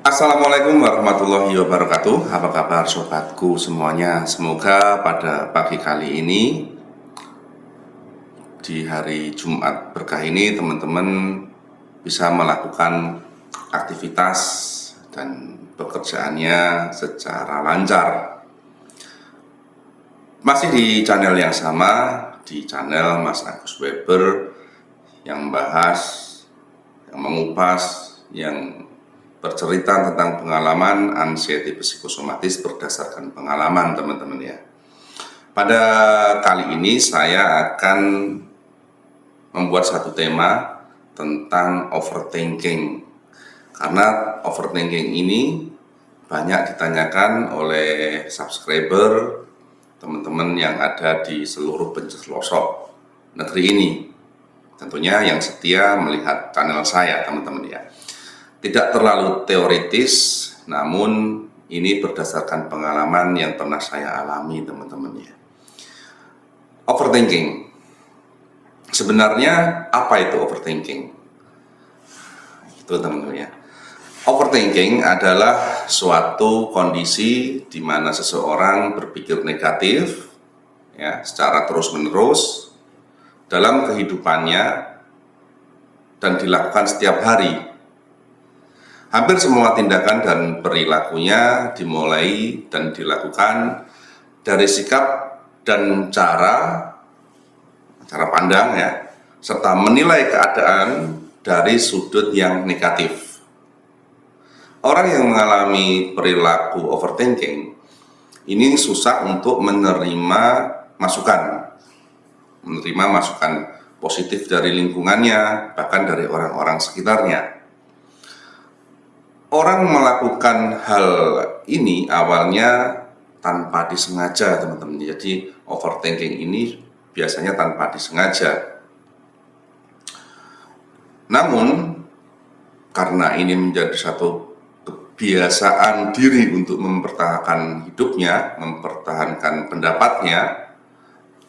Assalamualaikum warahmatullahi wabarakatuh. Apa kabar sobatku semuanya? Semoga pada pagi kali ini, di hari Jumat berkah ini, teman-teman bisa melakukan aktivitas dan pekerjaannya secara lancar. Masih di channel yang sama, di channel Mas Agus Weber, yang membahas, yang mengupas, yang bercerita tentang pengalaman anxiety psikosomatis berdasarkan pengalaman, teman-teman ya. Pada kali ini saya akan membuat satu tema tentang overthinking. Karena overthinking ini banyak ditanyakan oleh subscriber, teman-teman yang ada di seluruh pelosok negeri ini. Tentunya yang setia melihat channel saya, teman-teman ya. Tidak terlalu teoritis, namun ini berdasarkan pengalaman yang pernah saya alami, teman-teman ya. Overthinking. Sebenarnya apa itu overthinking? Itu, teman-teman ya. Overthinking adalah suatu kondisi di mana seseorang berpikir negatif ya, secara terus-menerus dalam kehidupannya dan dilakukan setiap hari. Hampir semua tindakan dan perilakunya dimulai dan dilakukan dari sikap dan cara pandang ya, serta menilai keadaan dari sudut yang negatif. Orang yang mengalami perilaku overthinking ini susah untuk menerima masukan positif dari lingkungannya, bahkan dari orang-orang sekitarnya. Orang melakukan hal ini awalnya tanpa disengaja, teman-teman. Jadi overthinking ini biasanya tanpa disengaja. Namun karena ini menjadi satu kebiasaan diri untuk mempertahankan hidupnya, mempertahankan pendapatnya,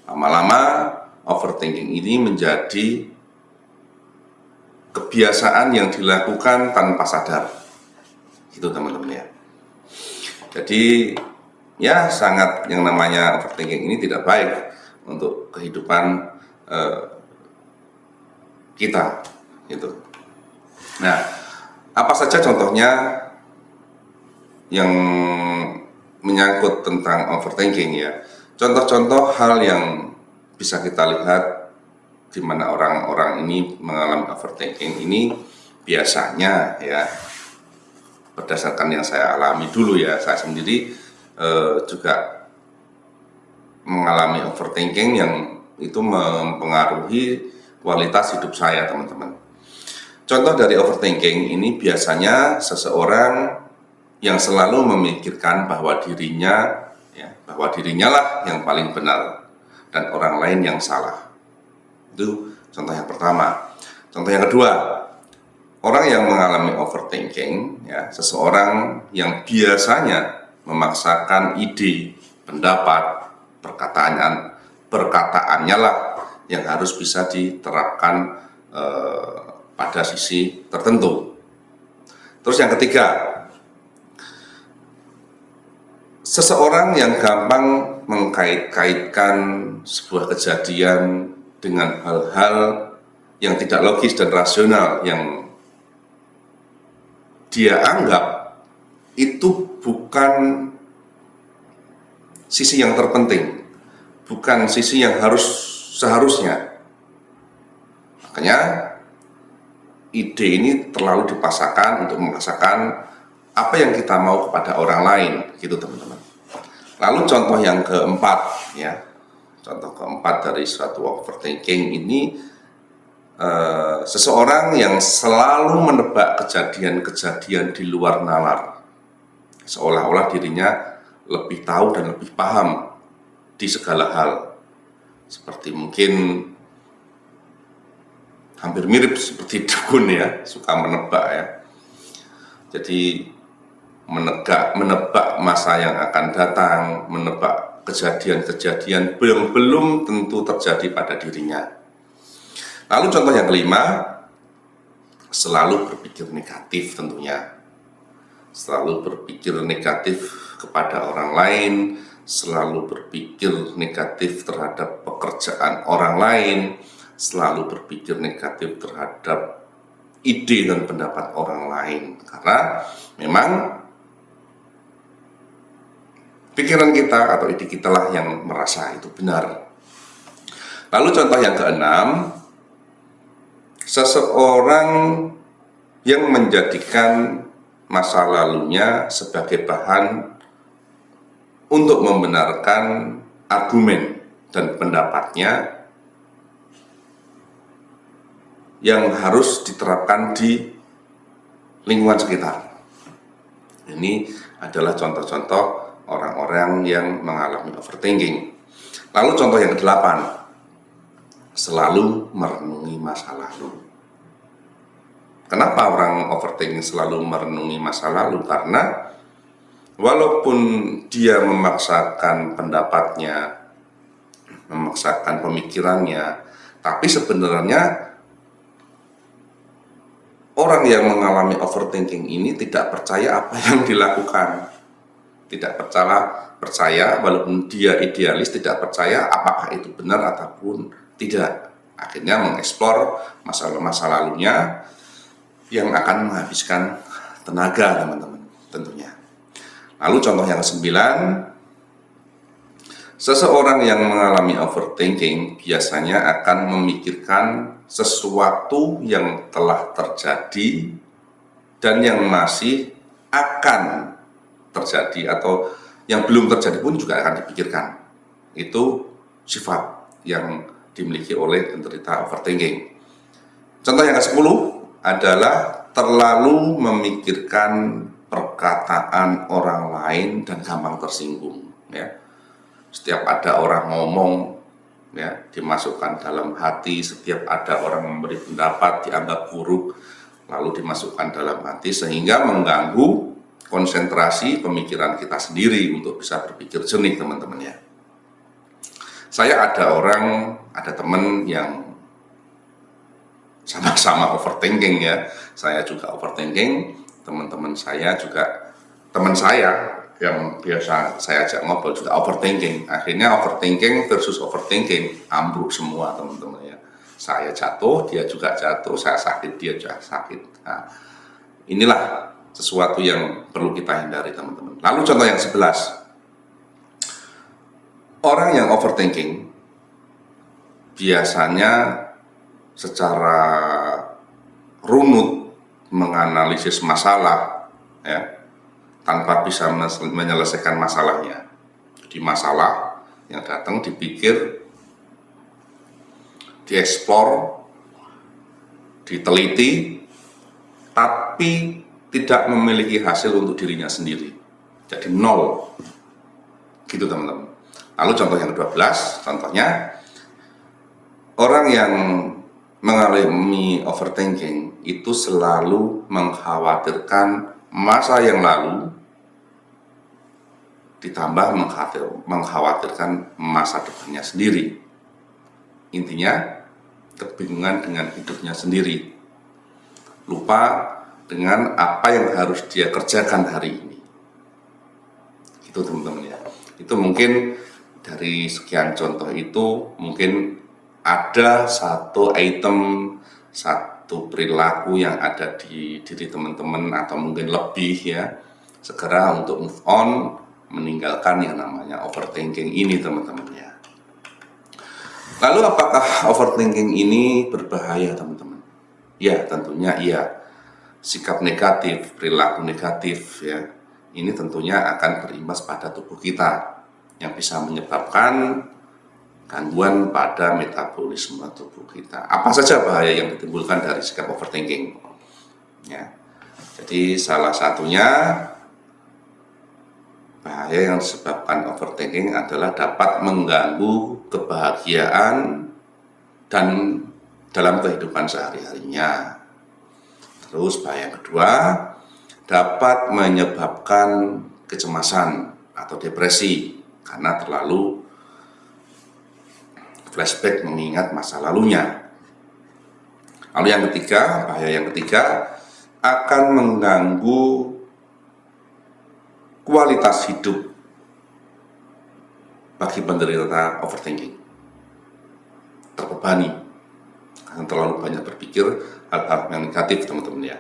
lama-lama overthinking ini menjadi kebiasaan yang dilakukan tanpa sadar. Itu, teman-teman ya. Jadi ya, sangat, yang namanya overthinking ini tidak baik untuk kehidupan kita gitu. Nah, apa saja contohnya yang menyangkut tentang overthinking ya? Contoh-contoh hal yang bisa kita lihat di mana orang-orang ini mengalami overthinking ini biasanya ya, berdasarkan yang saya alami dulu ya, saya sendiri juga mengalami overthinking yang itu mempengaruhi kualitas hidup saya, teman-teman. Contoh dari overthinking ini biasanya seseorang yang selalu memikirkan bahwa dirinya lah yang paling benar dan orang lain yang salah. Itu contoh yang pertama. Contoh yang kedua, orang yang mengalami overthinking ya, seseorang yang biasanya memaksakan ide, pendapat, perkataannya lah yang harus bisa diterapkan pada sisi tertentu. Terus yang ketiga, seseorang yang gampang mengkait-kaitkan sebuah kejadian dengan hal-hal yang tidak logis dan rasional, yang dia anggap itu bukan sisi yang terpenting, bukan sisi yang seharusnya. Makanya ide ini terlalu dipaksakan untuk memaksakan apa yang kita mau kepada orang lain, gitu, teman-teman. Lalu contoh yang keempat ya, contoh keempat dari suatu overthinking ini, seseorang yang selalu menebak kejadian-kejadian di luar nalar, seolah-olah dirinya lebih tahu dan lebih paham di segala hal. Seperti mungkin hampir mirip seperti dukun ya, suka menebak ya. Jadi menebak masa yang akan datang, menebak kejadian-kejadian yang belum tentu terjadi pada dirinya. Lalu contoh yang kelima, selalu berpikir negatif tentunya. selalu berpikir negatif kepada orang lain, selalu berpikir negatif terhadap pekerjaan orang lain, selalu berpikir negatif terhadap ide dan pendapat orang lain, karena memang pikiran kita atau ide kita lah yang merasa itu benar. Lalu contoh yang keenam, seseorang yang menjadikan masa lalunya sebagai bahan untuk membenarkan argumen dan pendapatnya yang harus diterapkan di lingkungan sekitar. Ini adalah contoh-contoh orang-orang yang mengalami overthinking. Lalu contoh yang kedelapan, selalu merenungi masa lalu. Kenapa orang overthinking selalu merenungi masa lalu? Karena walaupun dia memaksakan pendapatnya, memaksakan pemikirannya, tapi sebenarnya orang yang mengalami overthinking ini tidak percaya apa yang dilakukan. Tidak percaya walaupun dia idealis, tidak percaya apakah itu benar ataupun tidak. Akhirnya mengeksplor masa lalunya yang akan menghabiskan tenaga, teman-teman, tentunya. Lalu contoh yang ke-9, seseorang yang mengalami overthinking biasanya akan memikirkan sesuatu yang telah terjadi dan yang masih akan terjadi atau yang belum terjadi pun juga akan dipikirkan. Itu sifat yang dimiliki oleh penderita overthinking. Contoh yang ke-10 adalah terlalu memikirkan perkataan orang lain dan gampang tersinggung, ya. Setiap ada orang ngomong, ya, dimasukkan dalam hati. Setiap ada orang memberi pendapat dianggap buruk, lalu dimasukkan dalam hati sehingga mengganggu konsentrasi pemikiran kita sendiri untuk bisa berpikir jernih, teman-teman, ya. Saya ada teman yang sama-sama overthinking, ya. Saya juga overthinking, teman-teman saya juga, teman saya yang biasa saya ajak ngobrol juga overthinking. Akhirnya overthinking versus overthinking ambruk semua, teman-teman, ya. Saya jatuh, dia juga jatuh, saya sakit, dia juga sakit. Nah, inilah sesuatu yang perlu kita hindari, teman-teman. Lalu contoh yang 11, orang yang overthinking biasanya secara runut menganalisis masalah, ya, tanpa bisa menyelesaikan masalahnya. Jadi masalah yang datang dipikir, dieksplor, diteliti, tapi tidak memiliki hasil untuk dirinya sendiri. Jadi nol. Gitu, teman-teman. Lalu contoh yang ke-12, contohnya orang yang mengalami overthinking itu selalu mengkhawatirkan masa yang lalu ditambah mengkhawatirkan masa depannya sendiri. Intinya kebingungan dengan hidupnya sendiri, lupa dengan apa yang harus dia kerjakan hari ini. Itu, teman-teman, ya. Itu mungkin dari sekian contoh itu mungkin ada satu item, satu perilaku yang ada di diri teman-teman atau mungkin lebih, ya. Segera untuk move on, meninggalkan yang namanya overthinking ini, teman-teman, ya. Lalu apakah overthinking ini berbahaya, teman-teman? Ya, tentunya iya. Sikap negatif, perilaku negatif, ya, ini tentunya akan berimbas pada tubuh kita yang bisa menyebabkan gangguan pada metabolisme tubuh kita. Apa saja bahaya yang ditimbulkan dari sikap overthinking, ya. Jadi salah satunya bahaya yang disebabkan overthinking adalah dapat mengganggu kebahagiaan dan dalam kehidupan sehari-harinya. Terus bahaya yang kedua, dapat menyebabkan kecemasan atau depresi karena terlalu flashback mengingat masa lalunya. Lalu yang ketiga, bahaya yang ketiga akan mengganggu kualitas hidup bagi penderita overthinking. Terbebani karena terlalu banyak berpikir hal-hal yang negatif, teman-teman ya.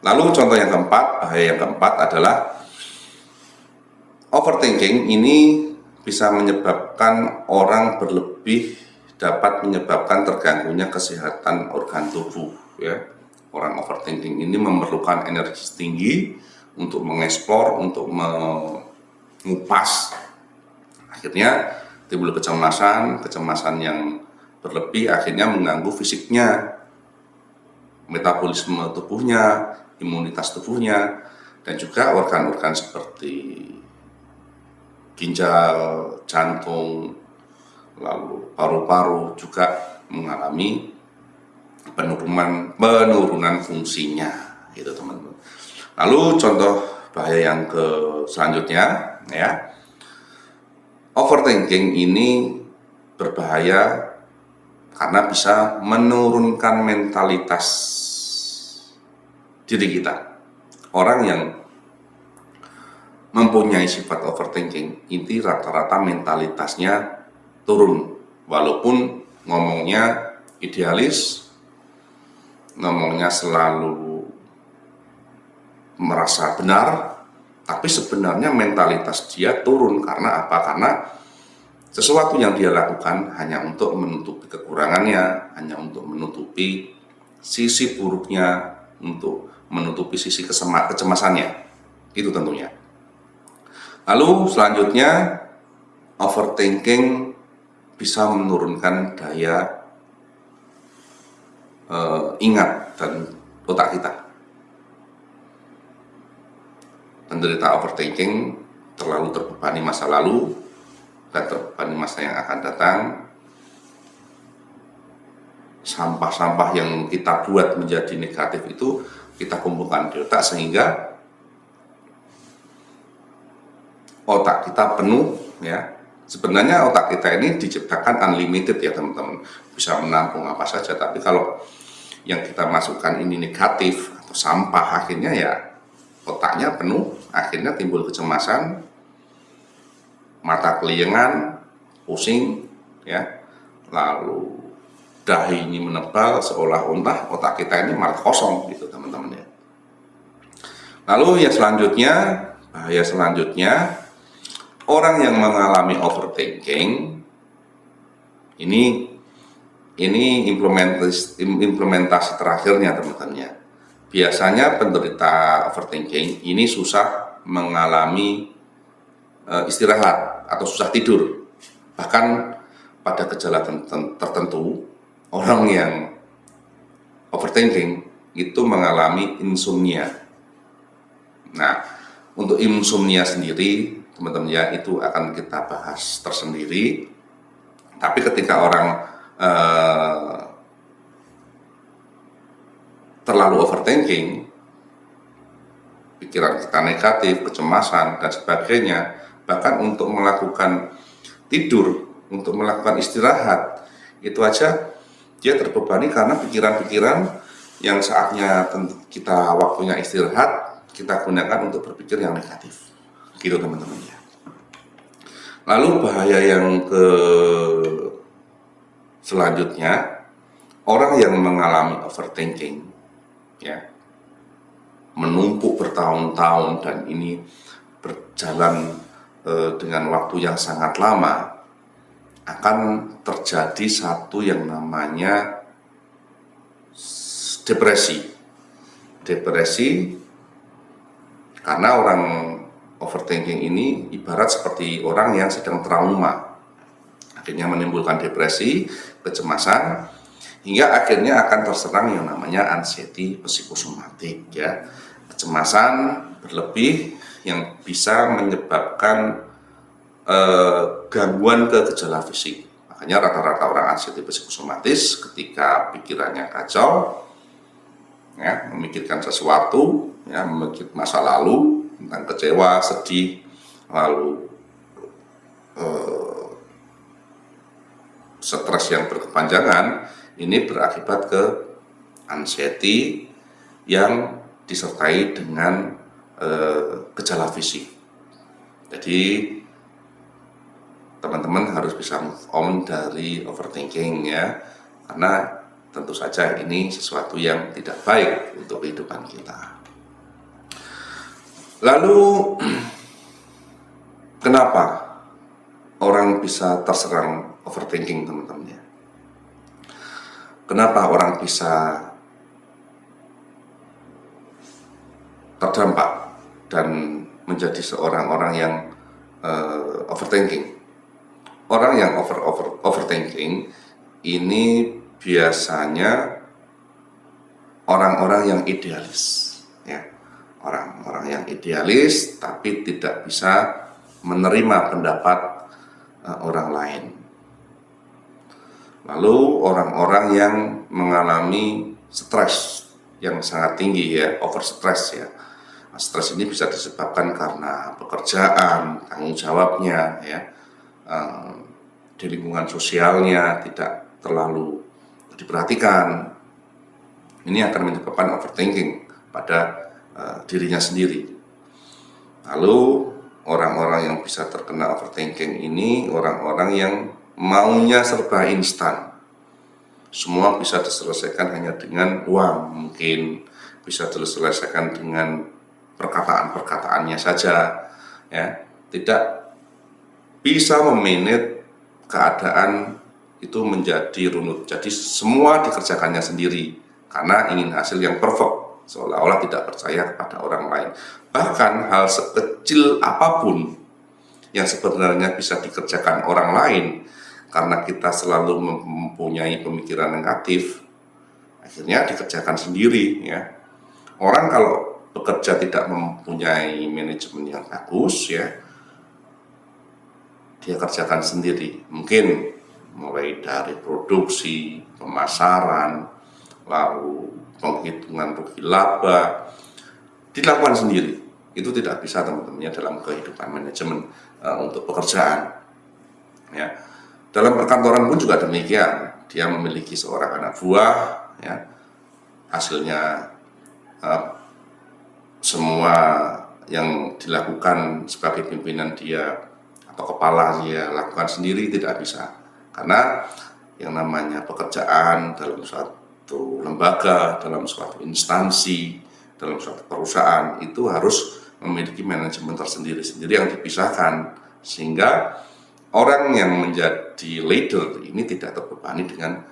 Lalu contoh yang keempat, bahaya yang keempat adalah overthinking ini bisa menyebabkan orang berlebih, dapat menyebabkan terganggunya kesehatan organ tubuh ya. Orang overthinking ini memerlukan energi tinggi untuk mengeksplor, untuk mengupas. Akhirnya timbul kecemasan yang berlebih, akhirnya mengganggu fisiknya, metabolisme tubuhnya, imunitas tubuhnya, dan juga organ-organ seperti ginjal, jantung, lalu paru-paru juga mengalami penurunan fungsinya, gitu teman-teman. Lalu contoh bahaya yang selanjutnya ya, overthinking ini berbahaya karena bisa menurunkan mentalitas diri kita. Orang yang mempunyai sifat overthinking ini rata-rata mentalitasnya turun, walaupun ngomongnya idealis, ngomongnya selalu merasa benar, tapi sebenarnya mentalitas dia turun. Karena apa? Karena sesuatu yang dia lakukan hanya untuk menutupi kekurangannya, hanya untuk menutupi sisi buruknya, untuk menutupi sisi kecemasannya. Itu tentunya. Lalu selanjutnya, overthinking bisa menurunkan daya ingat dan otak kita. Penderita overthinking terlalu terbebani masa lalu dan terbebani masa yang akan datang. Sampah-sampah yang kita buat menjadi negatif itu kita kumpulkan di otak sehingga otak kita penuh ya. Sebenarnya otak kita ini diciptakan unlimited ya teman-teman, bisa menampung apa saja, tapi kalau yang kita masukkan ini negatif atau sampah, akhirnya ya otaknya penuh, akhirnya timbul kecemasan, mata keliengan, pusing ya, lalu dahi ini menebal seolah-olah otak kita ini malah kosong gitu teman-teman ya. Lalu yang selanjutnya, bahaya selanjutnya, orang yang mengalami overthinking ini implementasi terakhirnya teman-teman ya. Biasanya penderita overthinking ini susah mengalami istirahat atau susah tidur. Bahkan pada gejala tertentu, orang yang overthinking itu mengalami insomnia. Nah, untuk insomnia sendiri teman-teman ya, itu akan kita bahas tersendiri. Tapi ketika orang terlalu overthinking, pikiran kita negatif, kecemasan dan sebagainya, bahkan untuk melakukan tidur, untuk melakukan istirahat, itu aja dia terbebani karena pikiran-pikiran yang saatnya kita waktunya istirahat, kita gunakan untuk berpikir yang negatif. Gitu teman-teman ya. Lalu bahaya yang selanjutnya, orang yang mengalami overthinking ya, menumpuk bertahun-tahun dan ini berjalan dengan waktu yang sangat lama, akan terjadi satu yang namanya depresi. Karena orang overthinking ini ibarat seperti orang yang sedang trauma, akhirnya menimbulkan depresi, kecemasan, hingga akhirnya akan terserang yang namanya anxiety psikosomatik ya, kecemasan berlebih yang bisa menyebabkan gangguan ke gejala fisik. Makanya rata-rata orang anxiety psikosomatis ketika pikirannya kacau ya, memikirkan sesuatu ya, memikirkan masa lalu tentang kecewa, sedih, lalu stres yang berkepanjangan, ini berakibat ke anxiety yang disertai dengan gejala fisik. Jadi teman-teman harus bisa move on dari overthinking ya, karena tentu saja ini sesuatu yang tidak baik untuk kehidupan kita. Lalu kenapa orang bisa terserang overthinking, teman-teman ya? Kenapa orang bisa terdampak dan menjadi seorang orang yang overthinking? Orang yang overthinking ini biasanya orang-orang yang idealis ya. Orang-orang yang idealis tapi tidak bisa menerima pendapat orang lain. Lalu orang-orang yang mengalami stres yang sangat tinggi ya, overstress ya. Stres ini bisa disebabkan karena pekerjaan, tanggung jawabnya ya, di lingkungan sosialnya tidak terlalu diperhatikan. Ini akan menyebabkan overthinking pada dirinya sendiri. Lalu orang-orang yang bisa terkena overthinking ini orang-orang yang maunya serba instan. Semua bisa diselesaikan hanya dengan uang, mungkin bisa diselesaikan dengan perkataan-perkataannya saja ya. Tidak bisa memanage keadaan itu menjadi runut. Jadi semua dikerjakannya sendiri karena ingin hasil yang perfect, seolah-olah tidak percaya kepada orang lain. Bahkan hal sekecil apapun yang sebenarnya bisa dikerjakan orang lain, karena kita selalu mempunyai pemikiran negatif, akhirnya dikerjakan sendiri ya. Orang kalau bekerja tidak mempunyai manajemen yang bagus ya, dia kerjakan sendiri. Mungkin mulai dari produksi, pemasaran, lalu penghitungan rugi laba, dilakukan sendiri. Itu tidak bisa teman-teman ya dalam kehidupan manajemen untuk pekerjaan. Ya. Dalam perkantoran pun juga demikian. Dia memiliki seorang anak buah, ya. Hasilnya semua yang dilakukan sebagai pimpinan dia atau kepala dia lakukan sendiri tidak bisa, karena yang namanya pekerjaan dalam suatu lembaga, dalam suatu instansi, dalam suatu perusahaan itu harus memiliki manajemen tersendiri-sendiri yang dipisahkan, sehingga orang yang menjadi leader ini tidak terbebani dengan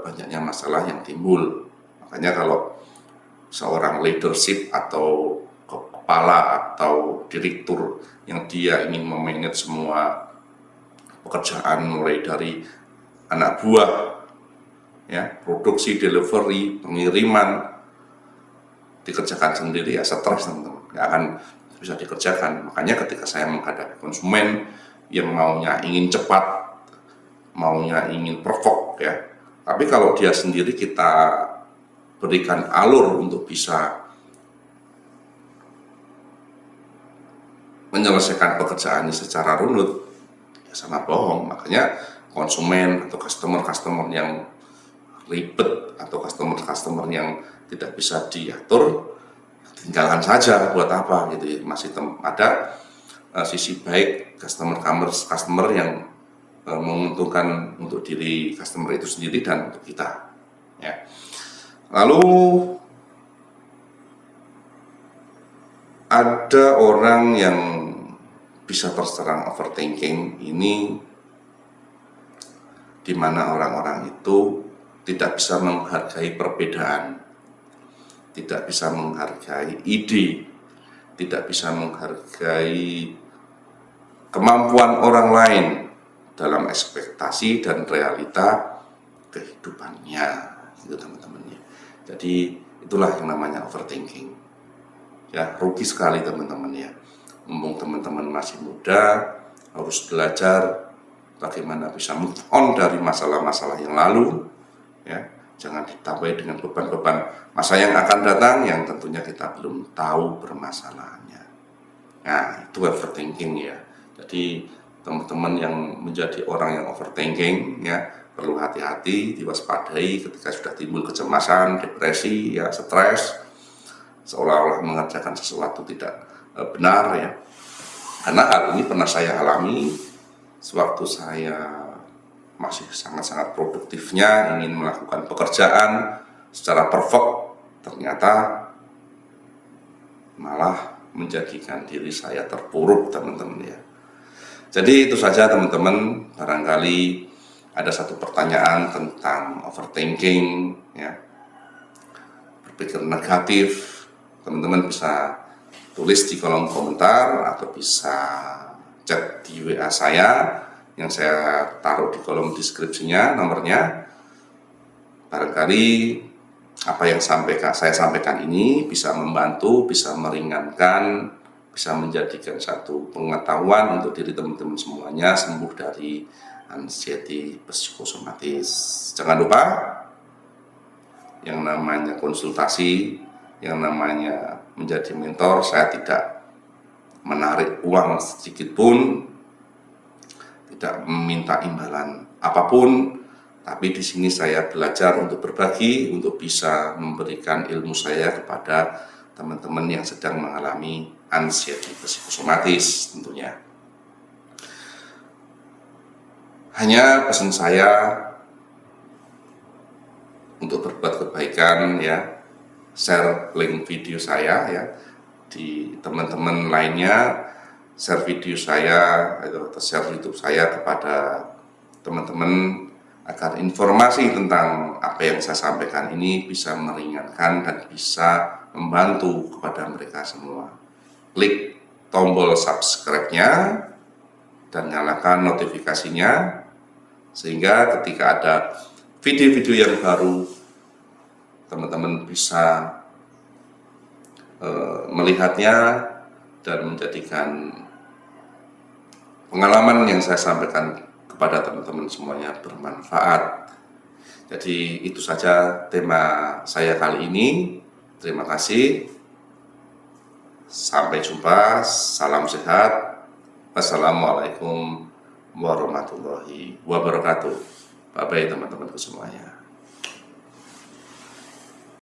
banyaknya masalah yang timbul. Makanya kalau seorang leadership atau kepala atau direktur yang dia ingin memanage semua pekerjaan mulai dari anak buah ya, produksi, delivery, pengiriman dikerjakan sendiri ya stres teman-teman, nggak akan bisa dikerjakan. Makanya ketika saya menghadapi konsumen yang maunya ingin cepat, maunya ingin perfect ya, tapi kalau dia sendiri kita berikan alur untuk bisa menyelesaikan pekerjaan ini secara runut, ya sama bohong. Makanya konsumen atau customer yang ribet atau customer yang tidak bisa diatur, tinggalkan saja, buat apa gitu ya. Masih ada sisi baik customer yang menguntungkan untuk diri customer itu sendiri dan untuk kita ya. Lalu ada orang yang bisa terserang overthinking ini di mana orang-orang itu tidak bisa menghargai perbedaan, tidak bisa menghargai ide, tidak bisa menghargai kemampuan orang lain dalam ekspektasi dan realita kehidupannya, gitu teman-teman ya. Jadi itulah yang namanya overthinking. Ya, rugi sekali teman-teman ya. Mumpung teman-teman masih muda, harus belajar bagaimana bisa move on dari masalah-masalah yang lalu ya. Jangan ditambahi dengan beban-beban masa yang akan datang yang tentunya kita belum tahu permasalahannya. Nah, itu overthinking ya. Jadi teman-teman yang menjadi orang yang overthinking ya, perlu hati-hati, diwaspadai ketika sudah timbul kecemasan, depresi ya, stres. seolah-olah mengerjakan sesuatu tidak benar ya. Karena hal ini pernah saya alami sewaktu saya masih sangat-sangat produktifnya ingin melakukan pekerjaan secara perfect, ternyata malah menjadikan diri saya terpuruk, teman-teman ya. Jadi itu saja teman-teman, barangkali ada satu pertanyaan tentang overthinking ya, berpikir negatif, teman-teman bisa tulis di kolom komentar atau bisa chat di WA saya yang saya taruh di kolom deskripsinya nomornya. Barangkali apa yang saya sampaikan ini bisa membantu, bisa meringankan, bisa menjadikan satu pengetahuan untuk diri teman-teman semuanya sembuh dari anxiety psikosomatis. Jangan lupa yang namanya konsultasi, yang namanya menjadi mentor, saya tidak menarik uang sedikit pun, tidak meminta imbalan apapun, tapi di sini saya belajar untuk berbagi, untuk bisa memberikan ilmu saya kepada teman-teman yang sedang mengalami anxiety psikosomatis tentunya. Hanya pesan saya untuk berbuat kebaikan ya, share link video saya ya di teman-teman lainnya, share video saya atau share YouTube saya kepada teman-teman agar informasi tentang apa yang saya sampaikan ini bisa meringankan dan bisa membantu kepada mereka semua. Klik tombol subscribe-nya dan nyalakan notifikasinya sehingga ketika ada video-video yang baru teman-teman bisa melihatnya dan menjadikan pengalaman yang saya sampaikan kepada teman-teman semuanya bermanfaat. Jadi itu saja tema saya kali ini. Terima kasih. Sampai jumpa. Salam sehat. Wassalamualaikum warahmatullahi wabarakatuh. Bye-bye teman-temanku semuanya.